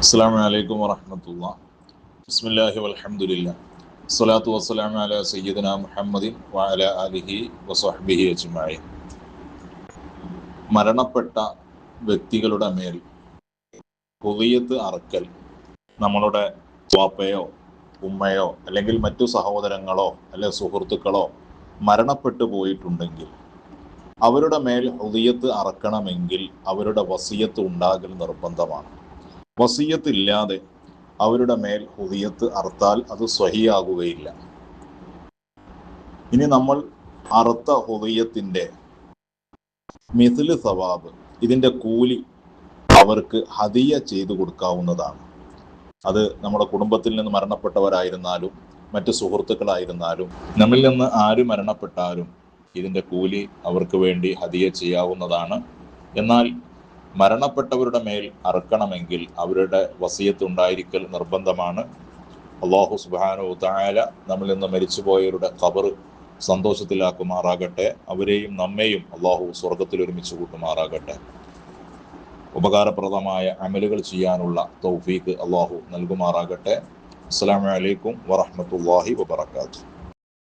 അസ്സലാമു അലൈക്കും വറഹ്മത്തുള്ളാഹി. ബിസ്മില്ലാഹി വൽഹംദുലില്ലാഹ്. സ്വലാത്തു വസ്സലാമു അലാ സയ്യിദിനാ മുഹമ്മദിൻ വഅലാ ആലിഹി വസ്വഹ്ബിഹി അജ്മഈൻ. മരണപ്പെട്ട വ്യക്തികളുടെ മേൽ ഹുദിയത്ത് അറക്കൽ നമ്മളുടെ വാപ്പയോ ഉമ്മയോ അല്ലെങ്കിൽ മറ്റു സഹോദരങ്ങളോ അല്ലെങ്കിൽ സുഹൃത്തുക്കളോ മരണപ്പെട്ടു പോയിട്ടുണ്ടെങ്കിൽ അവരുടെ മേൽ ഹുദിയത്ത് അറക്കണമെങ്കിൽ അവരുടെ വസിയത്ത് ഉണ്ടാകൽ നിർബന്ധമാണ്. വസിയത്ത് ഇല്ലാതെ അവരുടെ മേൽ ഹുദിയത്ത് അറുത്താൽ അത് സ്വഹിയാകുകയില്ല. ഇനി നമ്മൾ അറുത്ത ഹുദിയത്തിന്റെ മിസ്ല് സവാബ്, ഇതിന്റെ കൂലി അവർക്ക് ഹദിയ ചെയ്തു കൊടുക്കാവുന്നതാണ്. അത് നമ്മുടെ കുടുംബത്തിൽ നിന്ന് മരണപ്പെട്ടവരായിരുന്നാലും മറ്റു സുഹൃത്തുക്കളായിരുന്നാലും നമ്മിൽ നിന്ന് ആര് മരണപ്പെട്ടാലും ഇതിന്റെ കൂലി അവർക്ക് വേണ്ടി ഹദിയ ചെയ്യാവുന്നതാണ്. എന്നാൽ മരണപ്പെട്ടവരുടെ മേൽ അറുക്കണമെങ്കിൽ അവരുടെ വസിയത്ത് ഉണ്ടായിരിക്കൽ നിർബന്ധമാണ്. അല്ലാഹു സുബ്ഹാനഹു വ തആല നമ്മിൽ നിന്ന് മരിച്ചുപോയവരുടെ ഖബർ സന്തോഷത്തിലാക്കുമാറാകട്ടെ. അവരെയും നമ്മെയും അല്ലാഹു സ്വർഗത്തിൽ ഒരുമിച്ച് കൂട്ടുമാറാകട്ടെ. ഉപകാരപ്രദമായ അമലുകൾ ചെയ്യാനുള്ള തൗഫീഖ് അല്ലാഹു നൽകുമാറാകട്ടെ. അസ്സലാമു അലൈക്കും വറഹ്മത്തുള്ളാഹി വബറകാതുഹു.